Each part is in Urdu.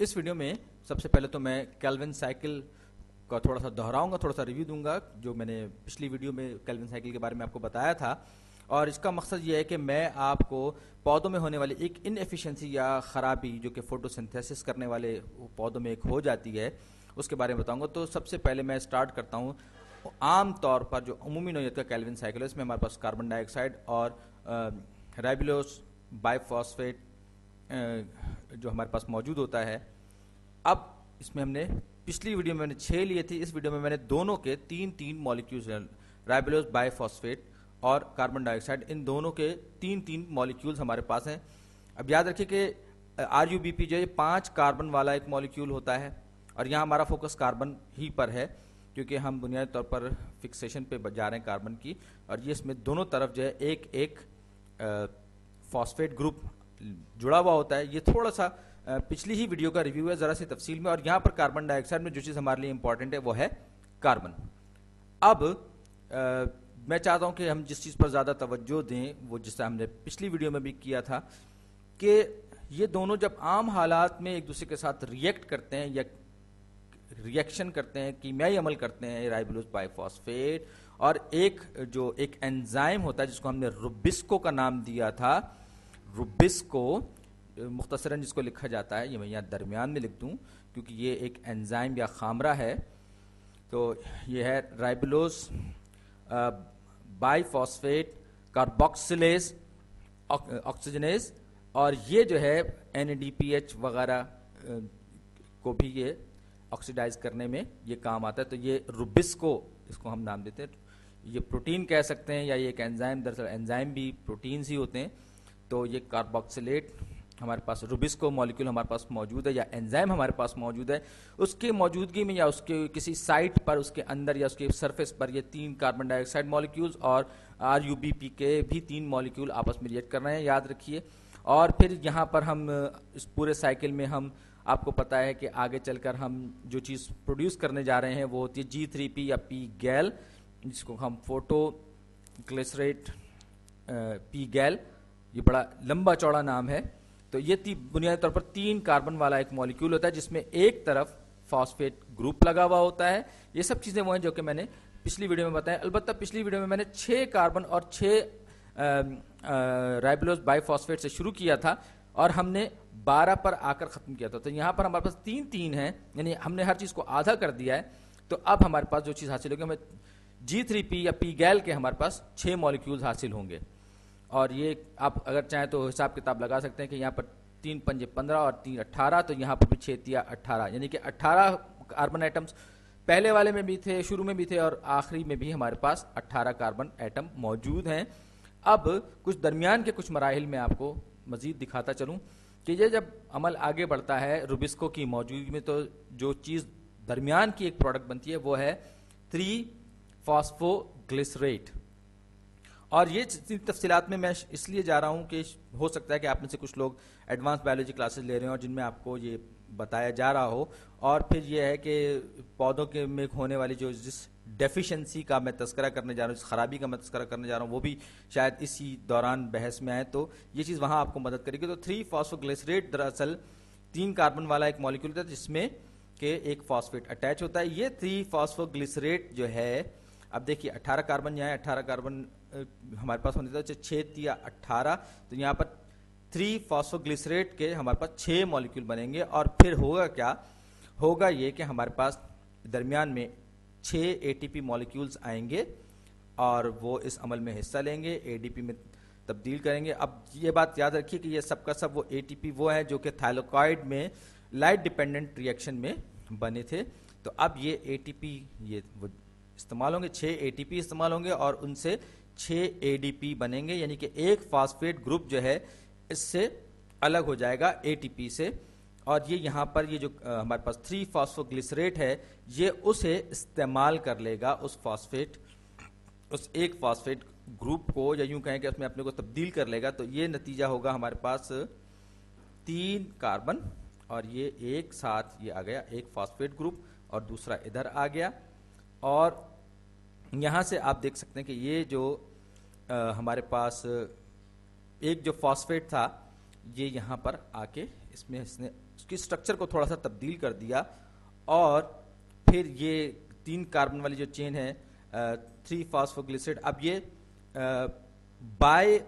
اس ویڈیو میں سب سے پہلے تو میں کیلوین سائیکل کا تھوڑا سا دہراؤں گا، تھوڑا سا ریویو دوں گا جو میں نے پچھلی ویڈیو میں کیلوین سائیکل کے بارے میں آپ کو بتایا تھا. اور اس کا مقصد یہ ہے کہ میں آپ کو پودوں میں ہونے والی ایک ان ایفیشنسی یا خرابی جو کہ فوٹو سنتھیسس کرنے والے پودوں میں ایک ہو جاتی ہے اس کے بارے میں بتاؤں گا. تو سب سے پہلے میں سٹارٹ کرتا ہوں. عام طور پر جو عمومی نوعیت کا کیلوین سائیکل ہے اس میں ہمارے پاس کاربن ڈائی آکسائڈ اور رائبلوز بائی فاسفیٹ جو ہمارے پاس موجود ہوتا ہے. اب اس میں ہم نے پچھلی ویڈیو میں نے 6 لیے تھے، اس ویڈیو میں نے دونوں کے تین مالیکیولز رائبلوز بائی فاسفیٹ اور کاربن ڈائی آکسائڈ، ان دونوں کے تین مالیکیولز ہمارے پاس ہیں. اب یاد رکھیے کہ آر یو بی پی جو ہے 5 کاربن والا ایک مالیکیول ہوتا ہے اور یہاں ہمارا فوکس کاربن ہی پر ہے کیونکہ ہم بنیادی طور پر فکسیشن پہ جا رہے ہیں کاربن کی. اور یہ اس میں دونوں طرف جو ہے ایک فاسفیٹ گروپ جڑا ہوا ہوتا ہے. یہ تھوڑا سا پچھلی ہی ویڈیو کا ریویو ہے ذرا سی تفصیل میں. اور یہاں پر کاربن ڈائی آکسائڈ میں جو چیز ہمارے لیے امپورٹنٹ ہے وہ ہے کاربن. اب میں چاہتا ہوں کہ ہم جس چیز پر زیادہ توجہ دیں وہ جس طرح ہم نے پچھلی ویڈیو میں بھی کیا تھا کہ یہ دونوں جب عام حالات میں ایک دوسرے کے ساتھ ریئیکٹ کرتے ہیں یا ریئیکشن کرتے ہیں، کیمیائی عمل کرتے ہیں رائبلوز بائی فاسفیٹ اور ایک انزائم ہوتا ہے جس کو ہم نے روبسکو کا نام دیا تھا. روبسکو مختصراً جس کو لکھا جاتا ہے، یہ میں یہاں درمیان میں لکھ دوں کیونکہ یہ ایک انزائم یا خامرہ ہے. تو یہ ہے رائبلوز بائی فاسفیٹ کاربوکسیلیز آکسیجنیز، اور یہ جو ہے NADPH وغیرہ کو بھی یہ آکسیڈائز کرنے میں یہ کام آتا ہے. تو یہ روبسکو اس کو ہم نام دیتے ہیں. یہ پروٹین کہہ سکتے ہیں یا یہ ایک انزائم، دراصل انزائم بھی پروٹینز ہی ہوتے ہیں. تو یہ کاربوکسیلیٹ ہمارے پاس روبسکو مالیکول ہمارے پاس موجود ہے یا انزائم ہمارے پاس موجود ہے. اس کے موجودگی میں یا اس کے کسی سائٹ پر اس کے اندر یا اس کے سرفیس پر یہ 3 کاربن ڈائی آکسائڈ مالیکولز اور RUBP کے بھی 3 مالیکول آپس میں ریئیکٹ کر رہے ہیں، یاد رکھیے. اور پھر یہاں پر ہم اس پورے سائیکل میں ہم آپ کو پتا ہے کہ آگے چل کر ہم جو چیز پروڈیوس کرنے جا رہے ہیں وہ ہوتی ہے G3P یا پی گیل، جس کو ہم فوٹو گلیسریٹ پی گیل. یہ بڑا لمبا چوڑا نام ہے. تو یہ بنیادی طور پر 3 کاربن والا ایک مالیکول ہوتا ہے جس میں ایک طرف فاسفیٹ گروپ لگا ہوا ہوتا ہے. یہ سب چیزیں وہ ہیں جو کہ میں نے پچھلی ویڈیو میں بتایا. البتہ پچھلی ویڈیو میں نے 6 کاربن اور 6 رائبلوز بائی فاسفیٹ سے شروع کیا تھا اور ہم نے 12 پر آ کر ختم کیا تھا. تو یہاں پر ہمارے پاس 3 ہیں، یعنی ہم نے ہر چیز کو آدھا کر دیا ہے. تو اب ہمارے پاس جو چیز حاصل ہوگی ہمیں G3P یا پی گیل کے ہمارے پاس 6 مالیکولز حاصل ہوں گے. اور یہ آپ اگر چاہیں تو حساب کتاب لگا سکتے ہیں کہ یہاں پر 3 پنجے 15 اور 3 18، تو یہاں پر بھی 6 یا 18، یعنی کہ 18 کاربن ایٹمز پہلے والے میں بھی تھے، شروع میں بھی تھے، اور آخری میں بھی ہمارے پاس 18 کاربن ایٹم موجود ہیں. اب کچھ درمیان کے کچھ مراحل میں آپ کو مزید دکھاتا چلوں کہ یہ جب عمل آگے بڑھتا ہے روبسکو کی موجودگی میں تو جو چیز درمیان کی ایک پروڈکٹ بنتی ہے وہ ہے 3 فاسفو گلیسریٹ. اور یہ تفصیلات میں اس لیے جا رہا ہوں کہ ہو سکتا ہے کہ آپ میں سے کچھ لوگ ایڈوانس بایولوجی کلاسز لے رہے ہیں اور جن میں آپ کو یہ بتایا جا رہا ہو. اور پھر یہ ہے کہ پودوں کے میں ہونے والی جو جس ڈیفیشنسی کا میں تذکرہ کرنے جا رہا ہوں، جس خرابی کا میں تذکرہ کرنے جا رہا ہوں، وہ بھی شاید اسی دوران بحث میں آئے تو یہ چیز وہاں آپ کو مدد کرے گی. تو 3 فاسفو گلیسریٹ دراصل 3 کاربن والا ایک مالیکول ہوتا ہے جس میں کہ ایک فاسفیٹ اٹیچ ہوتا ہے. یہ 3 فاسفو گلیسریٹ جو ہے، اب دیکھیے 18 کاربن یہاں ہے، 18 کاربن ہمارے پاس ہونے تھا 6 یا 18، تو یہاں پر 3 فاسفو گلیسریٹ کے ہمارے پاس 6 مالیکول بنیں گے. اور پھر ہوگا کیا؟ ہوگا یہ کہ ہمارے پاس درمیان میں 6 ATP مالیکولز آئیں گے اور وہ اس عمل میں حصہ لیں گے، ADP میں تبدیل کریں گے. اب یہ بات یاد رکھیے کہ یہ سب کا سب وہ ATP وہ ہے جو کہ تھائلوکائڈ میں لائٹ ڈیپینڈنٹ ریئیکشن میں بنے تھے. تو اب یہ ATP یہ وہ استعمال ہوں گے، 6 ATP استعمال ہوں گے اور ان سے 6 ADP بنیں گے، یعنی کہ ایک فاسفیٹ گروپ جو ہے اس سے الگ ہو جائے گا ATP سے. اور یہ یہاں پر یہ جو ہمارے پاس 3 فاسفو گلیسریٹ ہے یہ اسے استعمال کر لے گا، اس ایک فاسفیٹ گروپ کو، یا یوں کہیں کہ اس میں اپنے کو تبدیل کر لے گا. تو یہ نتیجہ ہوگا ہمارے پاس 3 کاربن اور یہ ایک ساتھ یہ آ گیا ایک فاسفیٹ گروپ اور دوسرا ادھر آ گیا. اور یہاں سے آپ دیکھ سکتے ہیں کہ یہ جو ہمارے پاس ایک جو فاسفیٹ تھا یہ یہاں پر آ کے اس نے اس کی اسٹرکچر کو تھوڑا سا تبدیل کر دیا اور پھر یہ 3 کاربن والی جو چین ہے 3 فاسفوگلیسرائڈ، اب یہ بائی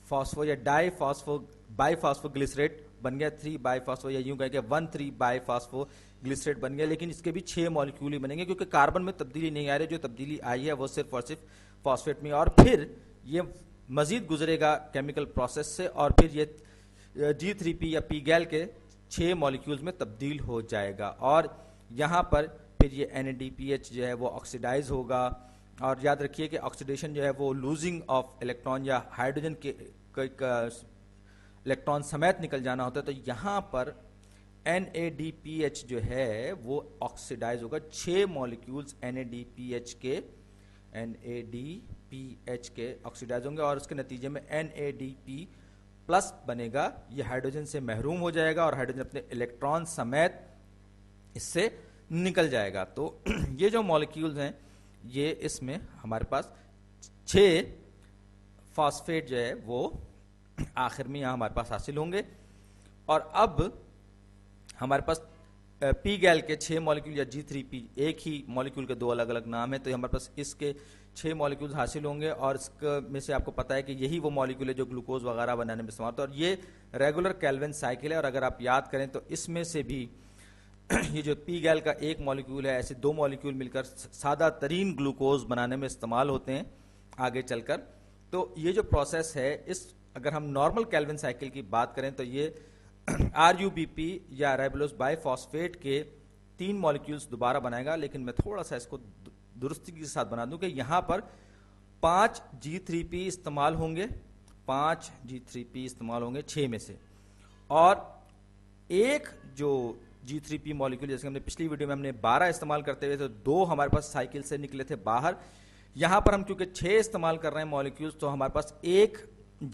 فاسفو یا ڈائی فاسفو بائی فاسفوگلیسرائڈ بن گیا، 3 بائی فاسفو، یا یوں کہیں کہ 1,3 بائی فاسفو گلیسرائڈ بن گیا، لیکن اس کے بھی 6 مالیکول ہی بنیں گے کیونکہ کاربن میں تبدیلی نہیں آ رہی، جو تبدیلی آئی ہے وہ صرف اور صرف فاسفیٹ میں، اور پھر یہ مزید گزرے گا کیمیکل پروسیس سے اور پھر یہ G3P یا پی گیل کے 6 مالیکولز میں تبدیل ہو جائے گا، اور یہاں پر پھر یہ NADPH جو ہے وہ آکسیڈائز ہوگا، اور یاد رکھیے کہ آکسیڈیشن جو ہے وہ لوزنگ آف الیکٹران یا ہائیڈروجن کے الیکٹران سمیت نکل جانا ہوتا ہے، تو یہاں پر NADPH جو ہے وہ آکسیڈائز ہوگا، 6 مالیکولز NADPH کے آکسیڈائز ہوں گے اور اس کے نتیجے میں NADP پلس بنے گا، یہ ہائیڈروجن سے محروم ہو جائے گا اور ہائیڈروجن اپنے الیکٹران سمیت اس سے نکل جائے گا۔ تو یہ جو مالیکولز ہیں یہ اس میں ہمارے پاس 6 فاسفیٹ جو ہے وہ آخر میں یہاں ہمارے پاس حاصل ہوں گے، اور اب ہمارے پاس پی گیل کے 6 مالیکول یا G3P ایک ہی مالیکول کے 2 الگ الگ نام ہیں، تو ہمارے پاس اس کے 6 مالیکولز حاصل ہوں گے، اور اس میں سے آپ کو پتا ہے کہ یہی وہ مالیکول ہے جو گلوکوز وغیرہ بنانے میں استعمال ہوتا ہے، اور یہ ریگولر کیلوین سائیکل ہے، اور اگر آپ یاد کریں تو اس میں سے بھی یہ جو پی گیل کا ایک مالیکول ہے، ایسے 2 مالیکول مل کر سادہ ترین گلوکوز بنانے میں استعمال ہوتے ہیں آگے چل کر۔ تو یہ جو پروسیس ہے، اس اگر ہم نارمل کیلوین سائیکل کی بات کریں تو یہ RUBP یا رائبولوز بائی فاسفیٹ کے 3 مالیکولز دوبارہ بنائے گا، لیکن میں تھوڑا سا اس کو درستی کے ساتھ بنا دوں کہ یہاں پر 5 G3P استعمال ہوں گے، 5 G3P استعمال ہوں گے 6 میں سے، اور ایک جو G3P مالیکول جیسے ہم نے پچھلی ویڈیو میں ہم نے 12 استعمال کرتے ہوئے تو 2 ہمارے پاس سائیکل سے نکلے تھے باہر، یہاں پر ہم کیونکہ 6 استعمال کر رہے ہیں مالیکولز تو ہمارے پاس ایک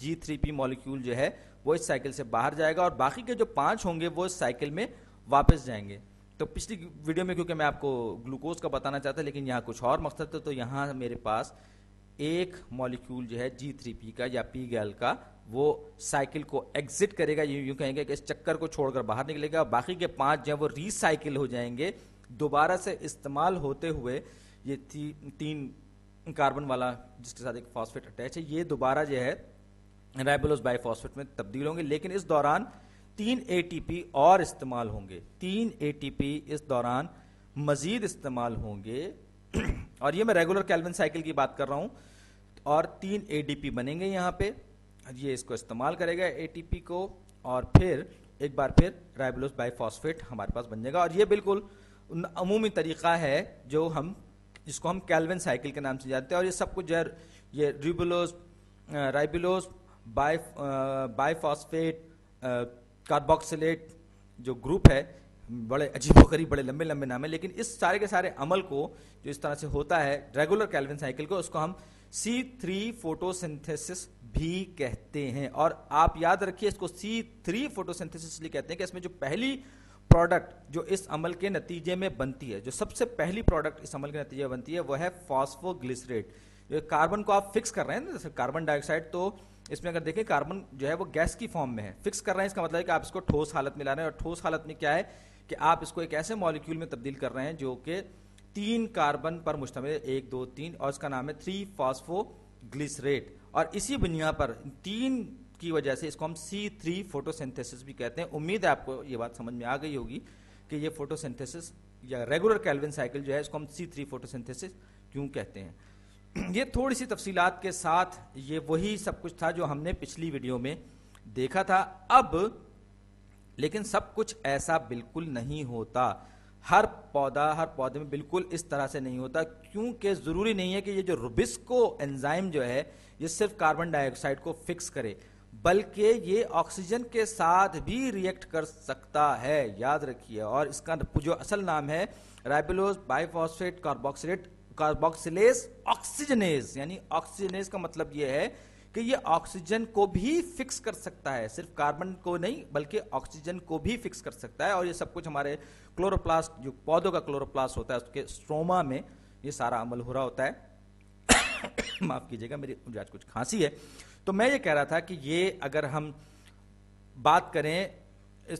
G3P مالیکول جو ہے وہ اس سائیکل سے باہر جائے گا، اور باقی کے جو 5 ہوں گے وہ اس سائیکل میں واپس جائیں گے۔ تو پچھلی ویڈیو میں کیونکہ میں آپ کو گلوکوز کا بتانا چاہتا لیکن یہاں کچھ اور مقصد تھا، تو یہاں میرے پاس ایک مالیکول جو ہے G3P کا یا پی گیل کا وہ سائیکل کو ایگزٹ کرے گا، یوں کہیں گے کہ اس چکر کو چھوڑ کر باہر نکلے گا، باقی کے 5 جو ہیں وہ ری سائیکل ہو جائیں گے دوبارہ سے استعمال ہوتے ہوئے، یہ 3 کاربن والا جس کے ساتھ ایک فاسفیٹ اٹیچ ہے یہ دوبارہ جو ہے رائبولوز بائی فاسفیٹ میں تبدیل ہوں گے، لیکن اس دوران 3 ATP اور استعمال ہوں گے، 3 ATP اس دوران مزید استعمال ہوں گے، اور یہ میں ریگولر کیلوین سائیکل کی بات کر رہا ہوں، اور 3 ADP بنیں گے یہاں پہ، یہ اس کو استعمال کرے گا ATP کو، اور پھر ایک بار پھر رائبولوز بائی فاسفیٹ ہمارے پاس بن جائے گا، اور یہ بالکل عمومی طریقہ ہے جو ہم جس کو ہم کیلوین سائیکل کے نام سے جانتے ہیں، اور یہ سب کچھ یہ رائبولوز بائی فاسفیٹ کاربوکسیلیٹ جو گروپ ہے، بڑے عجیب و غریب بڑے لمبے لمبے نام ہیں، لیکن اس سارے کے سارے عمل کو جو اس طرح سے ہوتا ہے ریگولر کیلوین سائیکل کو، اس کو ہم C3 فوٹوسنتھیسس بھی کہتے ہیں، اور آپ یاد رکھیے اس کو C3 فوٹوسنتھیسس اس لیے کہتے ہیں کہ اس میں جو پہلی پروڈکٹ جو اس عمل کے نتیجے میں بنتی ہے، جو سب سے پہلی پروڈکٹ اس عمل کے نتیجے میں بنتی ہے وہ ہے فاسفوگلیسرائڈ۔ جو کاربن کو آپ فکس کر رہے ہیں نا، جیسے کاربن ڈائی آکسائڈ، تو اس میں اگر دیکھیں کاربن جو ہے وہ گیس کی فارم میں ہے، فکس کر رہے ہیں، اس کا مطلب ہے کہ آپ اس کو ٹھوس حالت میں لا رہے ہیں، اور ٹھوس حالت میں کیا ہے کہ آپ اس کو ایک ایسے مالیکول میں تبدیل کر رہے ہیں جو کہ 3 کاربن پر مشتمل ہے، 1 2 3، اور اس کا نام ہے 3 فاسفوگلیسرائڈ، اور اسی بنیاد پر 3 کی وجہ سے اس کو ہم C3 فوٹوسنتھیسس بھی کہتے ہیں۔ امید ہے آپ کو یہ بات سمجھ میں آ گئی ہوگی کہ یہ فوٹوسنتھیسس یا ریگولر کیلوین سائیکل جو ہے اس کو ہم C3 فوٹوسنتھیسس کیوں کہتے ہیں۔ یہ تھوڑی سی تفصیلات کے ساتھ یہ وہی سب کچھ تھا جو ہم نے پچھلی ویڈیو میں دیکھا تھا۔ اب لیکن سب کچھ ایسا بالکل نہیں ہوتا، ہر پودے میں بالکل اس طرح سے نہیں ہوتا، کیونکہ ضروری نہیں ہے کہ یہ جو روبسکو انزائم جو ہے یہ صرف کاربن ڈائی آکسائڈ کو فکس کرے، بلکہ یہ آکسیجن کے ساتھ بھی ریئیکٹ کر سکتا ہے، یاد رکھیے، اور اس کا جو اصل نام ہے رائبولوز بائی فاسفیٹ کاربوکسیلیز آکسیجنیز، یعنی آکسیجنیز کا مطلب یہ ہے کہ یہ آکسیجن کو بھی فکس کر سکتا ہے، صرف کاربن کو نہیں بلکہ آکسیجن کو بھی فکس کر سکتا ہے، اور یہ سب کچھ ہمارے کلوروپلاسٹ جو پودوں کا کلوروپلاسٹ ہوتا ہے اس کے سٹروما میں یہ سارا عمل ہو رہا ہوتا ہے۔ معاف کیجیے گا، میری آج کچھ کھانسی ہے۔ تو میں یہ کہہ رہا تھا کہ یہ اگر ہم بات کریں اس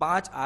5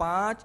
5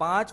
5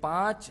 5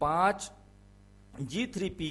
5 G3P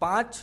5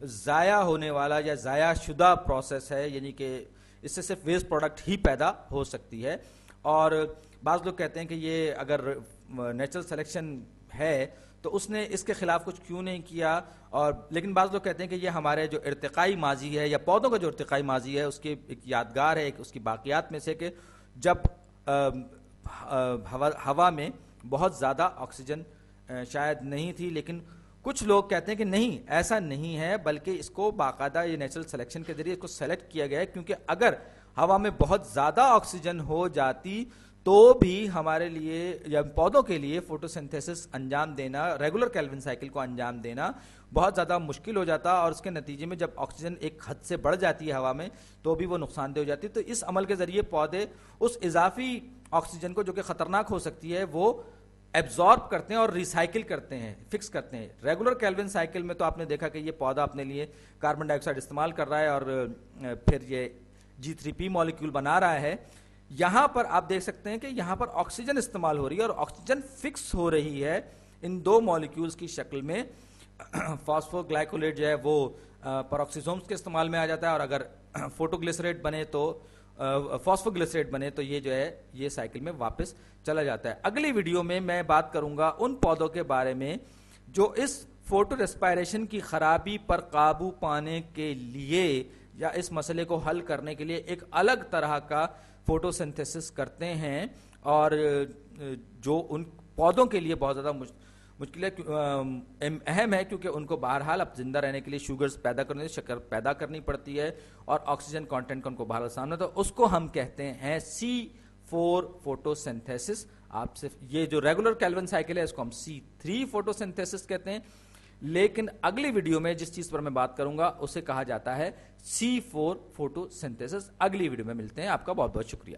ضائع ہونے والا یا ضائع شدہ پروسیس ہے، یعنی کہ اس سے صرف ویسٹ پروڈکٹ ہی پیدا ہو سکتی ہے. اور بعض لوگ کہتے ہیں کہ یہ اگر نیچرل سلیکشن ہے تو اس نے اس کے خلاف کچھ کیوں نہیں کیا. اور لیکن بعض لوگ کہتے ہیں کہ یہ ہمارے جو ارتقائی ماضی ہے یا پودوں کا جو ارتقائی ماضی ہے اس کی ایک یادگار ہے، ایک اس کی باقیات میں سے کہ جب ہوا میں بہت زیادہ آکسیجن شاید نہیں تھی. لیکن کچھ لوگ کہتے ہیں کہ نہیں، ایسا نہیں ہے، بلکہ اس کو باقاعدہ یہ نیچرل سلیکشن کے ذریعے اس کو سلیکٹ کیا گیا ہے، کیونکہ اگر ہوا میں بہت زیادہ آکسیجن ہو جاتی تو بھی ہمارے لیے یا پودوں کے لیے فوٹوسنتھیسس انجام دینا، ریگولر کیلوین سائیکل کو انجام دینا بہت زیادہ مشکل ہو جاتا، اور اس کے نتیجے میں جب آکسیجن ایک حد سے بڑھ جاتی ہے ہوا میں تو بھی وہ نقصان دہ ہو جاتی ہے. تو اس عمل کے ذریعے پودے اس اضافی آکسیجن کو جو کہ خطرناک ہو سکتی ہے وہ ایبزارب کرتے ہیں اور ریسائیکل کرتے ہیں، فکس کرتے ہیں. ریگولر کیلوین سائیکل میں تو آپ نے دیکھا کہ یہ پودا اپنے لیے کاربن ڈائی آکسائڈ استعمال کر رہا ہے اور پھر یہ G3P مالیکیول بنا رہا ہے. یہاں پر آپ دیکھ سکتے ہیں کہ یہاں پر آکسیجن استعمال ہو رہی ہے اور آکسیجن فکس ہو رہی ہے ان دو مالیکیولز کی شکل میں. فاسفو گلائکولیٹ جو ہے وہ پروکسیزومز کے استعمال میں آ جاتا ہے، اور اگر فوٹوگلیسریٹ بنے تو فاسفوگلیسریٹ بنے تو یہ جو ہے یہ سائیکل میں واپس چلا جاتا ہے. اگلی ویڈیو میں میں بات کروں گا ان پودوں کے بارے میں جو اس فوٹو ریسپائریشن کی خرابی پر قابو پانے کے لیے یا اس مسئلے کو حل کرنے کے لیے ایک الگ طرح کا فوٹو سنتھیسس کرتے ہیں، اور جو ان پودوں کے لیے بہت زیادہ مشکل ہے، اہم ہے، کیونکہ ان کو بہرحال اب زندہ رہنے کے لیے شوگرز پیدا کرنے، شکر پیدا کرنی پڑتی ہے، اور آکسیجن کانٹینٹ کا ان کو بہرحال سامنا، تو اس کو ہم کہتے ہیں C4 فوٹو سنتھیسس. آپ سے یہ جو ریگولر کیلوین سائیکل ہے اس کو ہم C3 فوٹو سنتھیسس کہتے ہیں. لیکن اگلی ویڈیو میں جس چیز پر میں بات کروں گا اسے کہا جاتا ہے C4 فوٹو سنتھیسس. اگلی ویڈیو میں ملتے ہیں. آپ کا بہت بہت شکریہ.